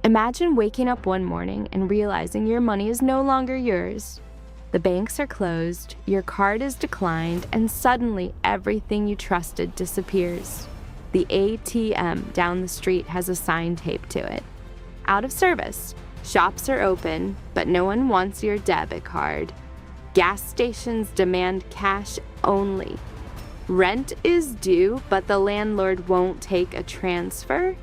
Imagine waking up one morning and realizing your money is no longer yours. The banks are closed, your card is declined, and suddenly everything you trusted disappears. The ATM down the street has a sign taped to it. Out of service. Shops are open, but no one wants your debit card. Gas stations demand cash only. Rent is due, but the landlord won't take a transfer.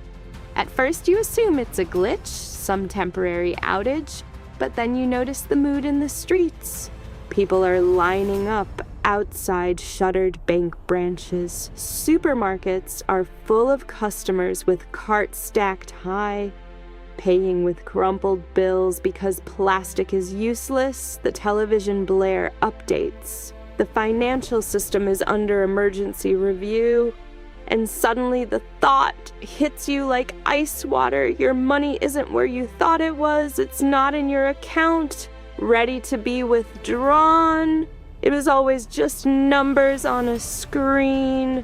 At first you assume it's a glitch, some temporary outage, but then you notice the mood in the streets. People are lining up outside shuttered bank branches. Supermarkets are full of customers with carts stacked high, paying with crumpled bills because plastic is useless. The television blare updates. The financial system is under emergency review. And suddenly the thought hits you like ice water. Your money isn't where you thought it was. It's not in your account, ready to be withdrawn. It was always just numbers on a screen.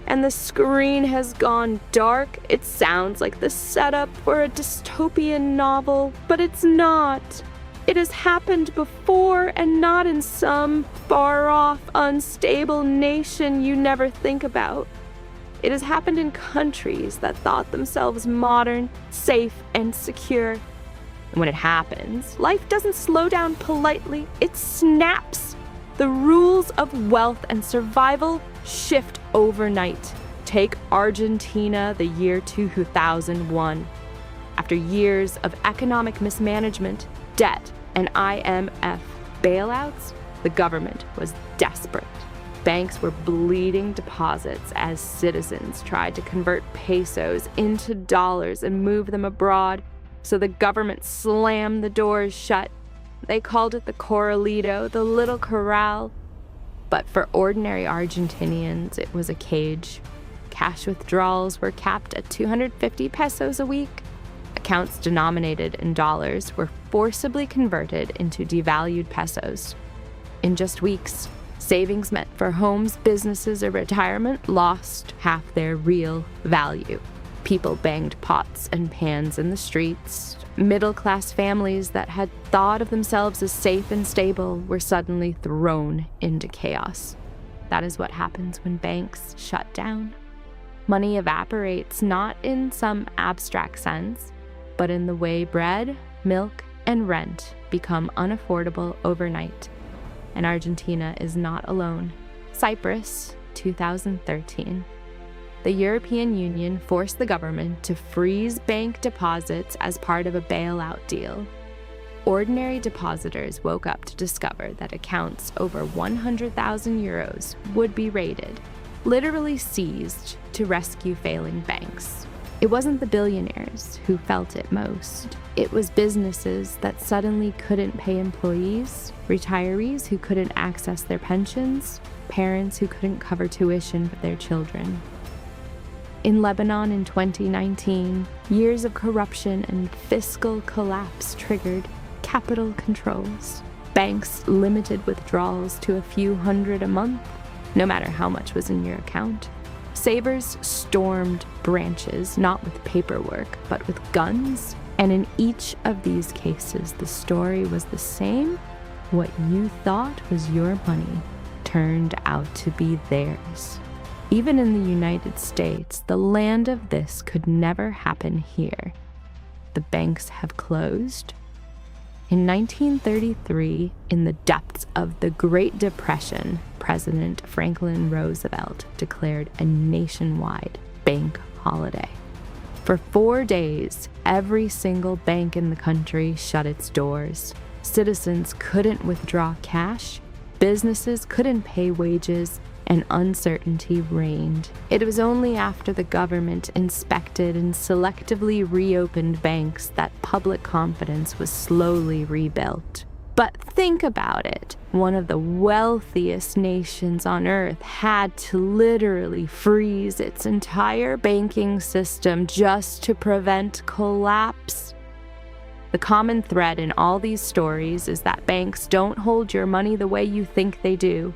And the screen has gone dark. It sounds like the setup for a dystopian novel, but it's not. It has happened before, and not in some far-off, unstable nation you never think about. It has happened in countries that thought themselves modern, safe, and secure. And when it happens, life doesn't slow down politely, it snaps. The rules of wealth and survival shift overnight. Take Argentina, the year 2001. After years of economic mismanagement, debt, and IMF bailouts, the government was desperate. Banks were bleeding deposits as citizens tried to convert pesos into dollars and move them abroad, so the government slammed the doors shut. They called it the corralito, the little corral. But for ordinary Argentinians, it was a cage. Cash withdrawals were capped at 250 pesos a week. Accounts denominated in dollars were forcibly converted into devalued pesos. In just weeks, savings meant for homes, businesses, or retirement lost half their real value. People banged pots and pans in the streets. Middle-class families that had thought of themselves as safe and stable were suddenly thrown into chaos. That is what happens when banks shut down. Money evaporates not in some abstract sense, but in the way bread, milk, and rent become unaffordable overnight. And Argentina is not alone. Cyprus, 2013. The European Union forced the government to freeze bank deposits as part of a bailout deal. Ordinary depositors woke up to discover that accounts over 100,000 euros would be raided, literally seized, to rescue failing banks. It wasn't the billionaires who felt it most. It was businesses that suddenly couldn't pay employees, retirees who couldn't access their pensions, parents who couldn't cover tuition for their children. In Lebanon in 2019, years of corruption and fiscal collapse triggered capital controls. Banks limited withdrawals to a few hundred a month, no matter how much was in your account. Savers stormed branches, not with paperwork, but with guns. And in each of these cases, the story was the same. What you thought was your money turned out to be theirs. Even in the United States, the land of this could never happen here. The banks have closed. In 1933, in the depths of the Great Depression, President Franklin Roosevelt declared a nationwide bank holiday. For 4 days, every single bank in the country shut its doors. Citizens couldn't withdraw cash, businesses couldn't pay wages, and uncertainty reigned. It was only after the government inspected and selectively reopened banks that public confidence was slowly rebuilt. But think about it. One of the wealthiest nations on earth had to literally freeze its entire banking system just to prevent collapse. The common thread in all these stories is that banks don't hold your money the way you think they do.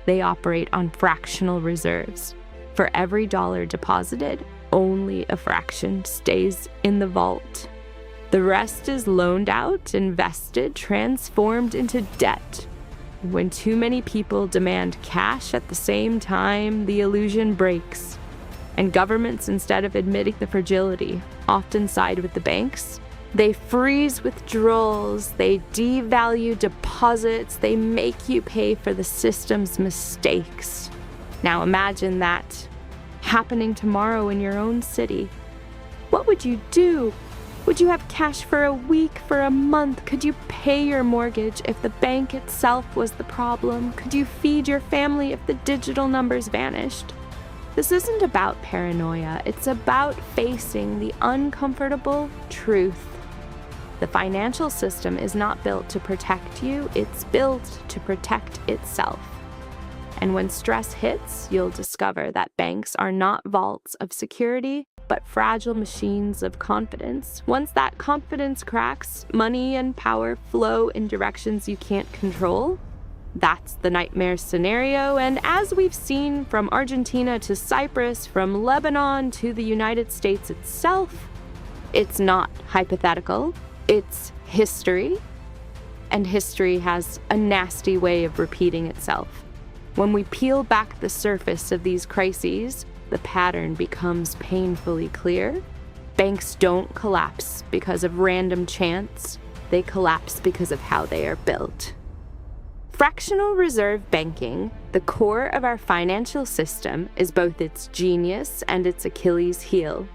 They operate on fractional reserves. For every dollar deposited, only a fraction stays in the vault. The rest is loaned out, invested, transformed into debt. When too many people demand cash at the same time, the illusion breaks. And governments, instead of admitting the fragility, often side with the banks. They freeze withdrawals, they devalue deposits, they make you pay for the system's mistakes. Now imagine that happening tomorrow in your own city. What would you do? Would you have cash for a week, for a month? Could you pay your mortgage if the bank itself was the problem? Could you feed your family if the digital numbers vanished? This isn't about paranoia, it's about facing the uncomfortable truth. The financial system is not built to protect you, it's built to protect itself. And when stress hits, you'll discover that banks are not vaults of security, but fragile machines of confidence. Once that confidence cracks, money and power flow in directions you can't control. That's the nightmare scenario, and as we've seen from Argentina to Cyprus, from Lebanon to the United States itself, it's not hypothetical. It's history, and history has a nasty way of repeating itself. When we peel back the surface of these crises, the pattern becomes painfully clear. Banks don't collapse because of random chance. They collapse because of how they are built. Fractional reserve banking, the core of our financial system, is both its genius and its Achilles heel.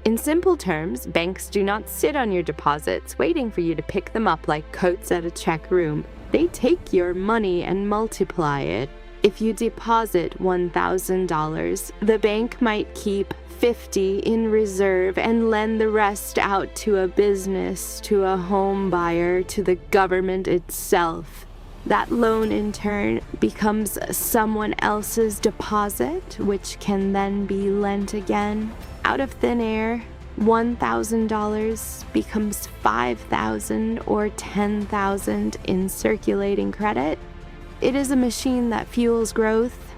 In simple terms, banks do not sit on your deposits waiting for you to pick them up like coats at a check room. They take your money and multiply it. If you deposit $1,000, the bank might keep $50 in reserve and lend the rest out to a business, to a home buyer, to the government itself. That loan, in turn, becomes someone else's deposit, which can then be lent again. Out of thin air, $1,000 becomes $5,000 or $10,000 in circulating credit. It is a machine that fuels growth,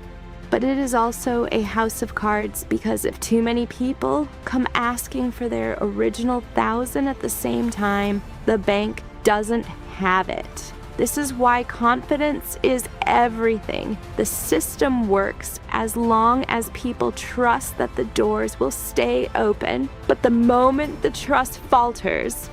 but it is also a house of cards because if too many people come asking for their original $1,000 at the same time, the bank doesn't have it. This is why confidence is everything. The system works as long as people trust that the doors will stay open. But the moment the trust falters,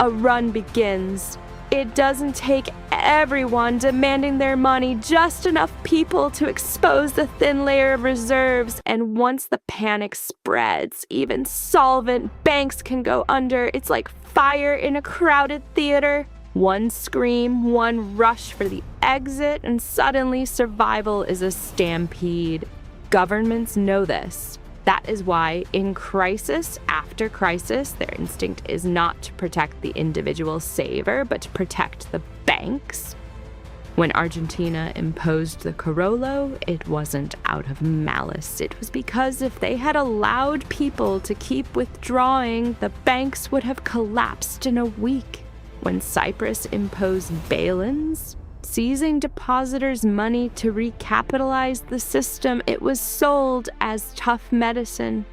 a run begins. It doesn't take everyone demanding their money, just enough people to expose the thin layer of reserves. And once the panic spreads, even solvent banks can go under. It's like fire in a crowded theater. One scream, one rush for the exit, and suddenly survival is a stampede. Governments know this. That is why, in crisis after crisis, their instinct is not to protect the individual saver, but to protect the banks. When Argentina imposed the Corolo, it wasn't out of malice. It was because if they had allowed people to keep withdrawing, the banks would have collapsed in a week. When Cyprus imposed bail-ins, seizing depositors' money to recapitalize the system, it was sold as tough medicine.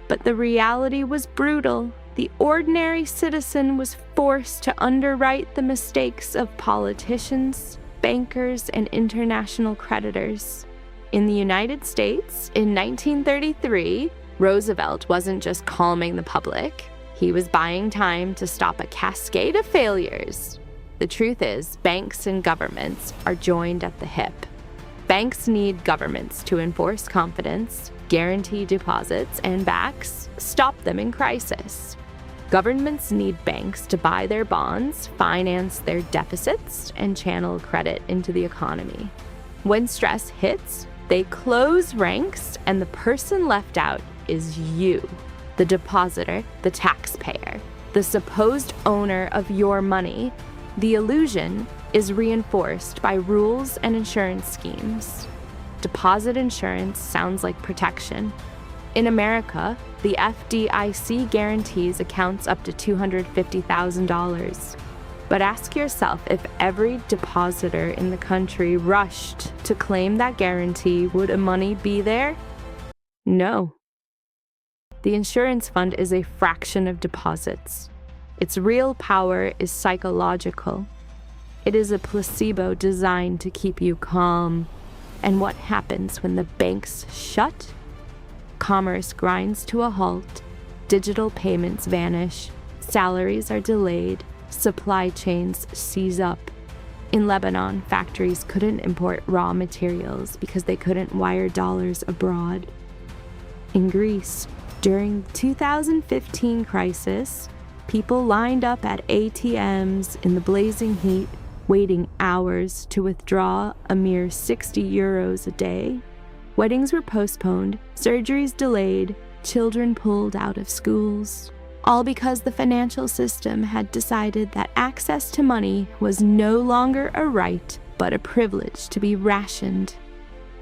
But the reality was brutal. The ordinary citizen was forced to underwrite the mistakes of politicians, bankers, and international creditors. In the United States, in 1933, Roosevelt wasn't just calming the public. He was buying time to stop a cascade of failures. The truth is, banks and governments are joined at the hip. Banks need governments to enforce confidence, guarantee deposits and backs, stop them in crisis. Governments need banks to buy their bonds, finance their deficits, and channel credit into the economy. When stress hits, they close ranks, and the person left out is you. The depositor, the taxpayer, the supposed owner of your money. The illusion is reinforced by rules and insurance schemes. Deposit insurance sounds like protection. In America, the FDIC guarantees accounts up to $250,000. But ask yourself if every depositor in the country rushed to claim that guarantee, would money be there? No. The insurance fund is a fraction of deposits. Its real power is psychological. It is a placebo designed to keep you calm. And what happens when the banks shut? Commerce grinds to a halt, digital payments vanish, salaries are delayed, supply chains seize up. In Lebanon, factories couldn't import raw materials because they couldn't wire dollars abroad. In Greece, during the 2015 crisis, people lined up at ATMs in the blazing heat, waiting hours to withdraw a mere 60 euros a day. Weddings were postponed, surgeries delayed, children pulled out of schools. All because the financial system had decided that access to money was no longer a right, but a privilege to be rationed.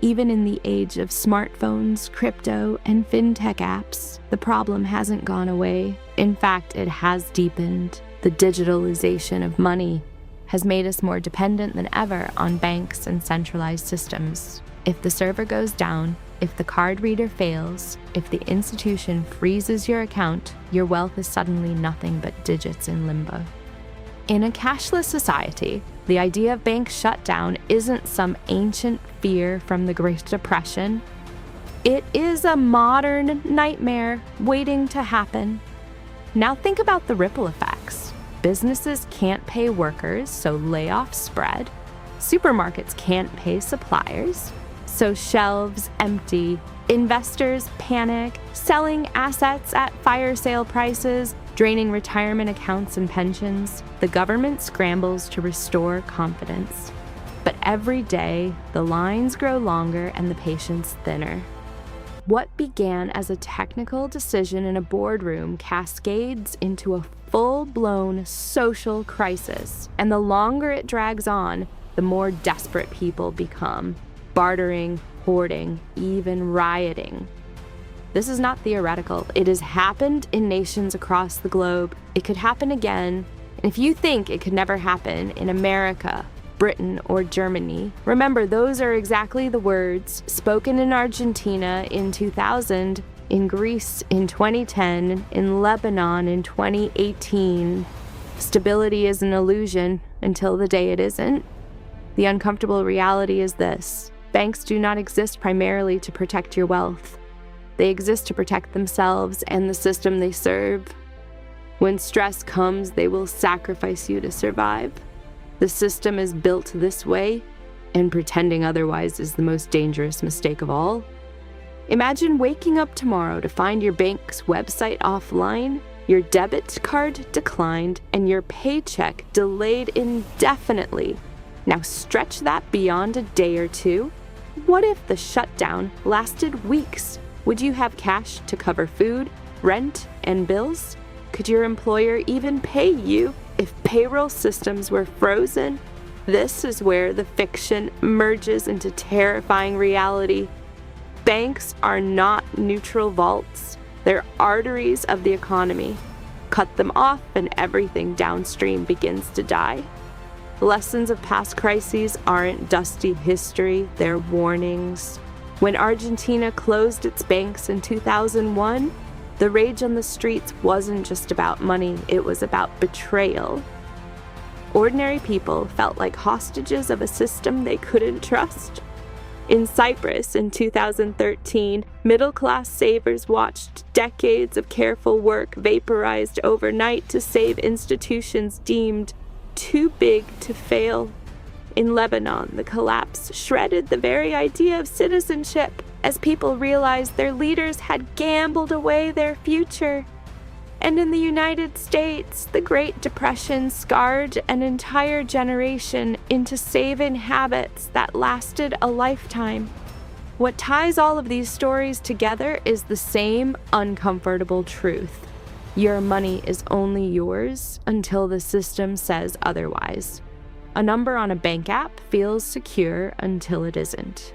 Even in the age of smartphones, crypto, and fintech apps, the problem hasn't gone away. In fact, it has deepened. The digitalization of money has made us more dependent than ever on banks and centralized systems. If the server goes down, if the card reader fails, if the institution freezes your account, your wealth is suddenly nothing but digits in limbo. In a cashless society, the idea of bank shutdown isn't some ancient fear from the Great Depression. It is a modern nightmare waiting to happen. Now think about the ripple effects. Businesses can't pay workers, so layoffs spread. Supermarkets can't pay suppliers, so shelves empty. Investors panic, selling assets at fire sale prices, draining retirement accounts and pensions. The government scrambles to restore confidence. But every day, the lines grow longer and the patience thinner. What began as a technical decision in a boardroom cascades into a full-blown social crisis. And the longer it drags on, the more desperate people become. Bartering, hoarding, even rioting. This is not theoretical. It has happened in nations across the globe. It could happen again. And if you think it could never happen in America, Britain, or Germany, remember those are exactly the words spoken in Argentina in 2000, in Greece in 2010, in Lebanon in 2018. Stability is an illusion until the day it isn't. The uncomfortable reality is this. Banks do not exist primarily to protect your wealth. They exist to protect themselves and the system they serve. When stress comes, they will sacrifice you to survive. The system is built this way, and pretending otherwise is the most dangerous mistake of all. Imagine waking up tomorrow to find your bank's website offline, your debit card declined, and your paycheck delayed indefinitely. Now stretch that beyond a day or two. What if the shutdown lasted weeks? Would you have cash to cover food, rent, and bills? Could your employer even pay you if payroll systems were frozen? This is where the fiction merges into terrifying reality. Banks are not neutral vaults. They're arteries of the economy. Cut them off and everything downstream begins to die. Lessons of past crises aren't dusty history, they're warnings. When Argentina closed its banks in 2001, the rage on the streets wasn't just about money, it was about betrayal. Ordinary people felt like hostages of a system they couldn't trust. In Cyprus in 2013, middle-class savers watched decades of careful work vaporized overnight to save institutions deemed too big to fail. In Lebanon, the collapse shredded the very idea of citizenship as people realized their leaders had gambled away their future. And in the United States, the Great Depression scarred an entire generation into saving habits that lasted a lifetime. What ties all of these stories together is the same uncomfortable truth. Your money is only yours until the system says otherwise. A number on a bank app feels secure until it isn't.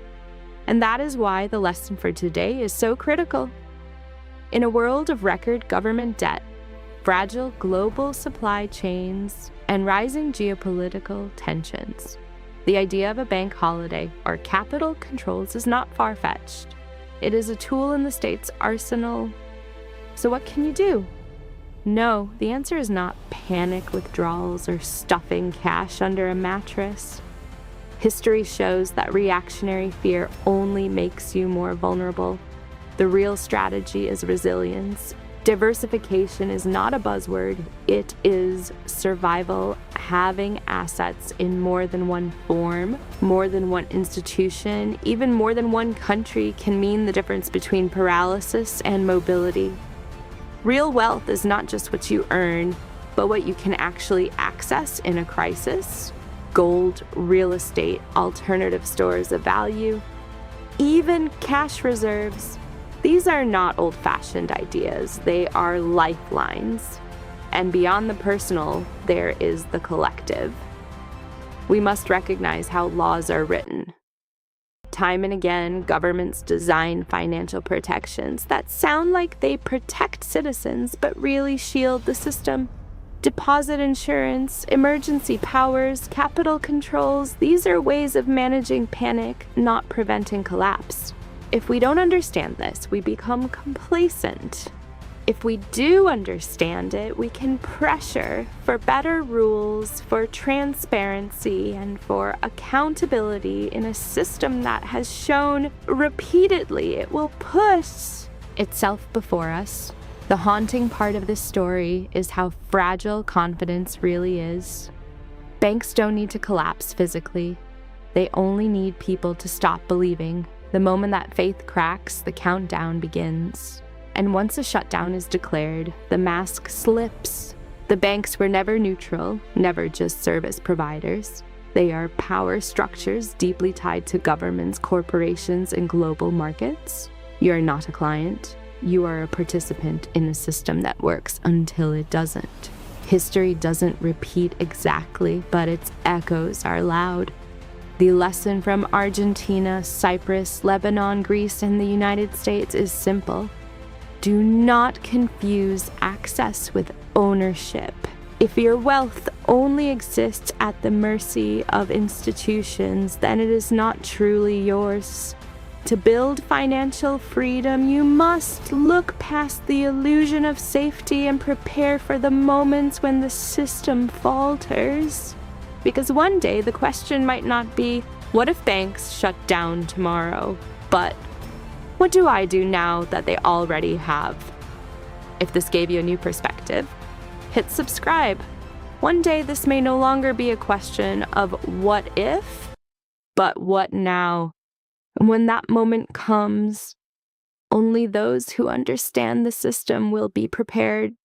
And that is why the lesson for today is so critical. In a world of record government debt, fragile global supply chains, and rising geopolitical tensions, the idea of a bank holiday or capital controls is not far-fetched. It is a tool in the state's arsenal. So what can you do? No, the answer is not panic withdrawals or stuffing cash under a mattress. History shows that reactionary fear only makes you more vulnerable. The real strategy is resilience. Diversification is not a buzzword, it is survival. Having assets in more than one form, more than one institution, even more than one country can mean the difference between paralysis and mobility. Real wealth is not just what you earn, but what you can actually access in a crisis. Gold, real estate, alternative stores of value, even cash reserves. These are not old-fashioned ideas, they are lifelines. And beyond the personal, there is the collective. We must recognize how laws are written. Time and again, governments design financial protections that sound like they protect citizens, but really shield the system. Deposit insurance, emergency powers, capital controls, these are ways of managing panic, not preventing collapse. If we don't understand this, we become complacent. If we do understand it, we can pressure for better rules, for transparency, and for accountability in a system that has shown repeatedly it will push itself before us. The haunting part of this story is how fragile confidence really is. Banks don't need to collapse physically. They only need people to stop believing. The moment that faith cracks, the countdown begins. And once a shutdown is declared, the mask slips. The banks were never neutral, never just service providers. They are power structures deeply tied to governments, corporations, and global markets. You are not a client. You are a participant in a system that works until it doesn't. History doesn't repeat exactly, but its echoes are loud. The lesson from Argentina, Cyprus, Lebanon, Greece, and the United States is simple. Do not confuse access with ownership. If your wealth only exists at the mercy of institutions, then it is not truly yours. To build financial freedom, you must look past the illusion of safety and prepare for the moments when the system falters. Because one day the question might not be, what if banks shut down tomorrow? But what do I do now that they already have? If this gave you a new perspective, hit subscribe. One day this may no longer be a question of what if, but what now? And when that moment comes, only those who understand the system will be prepared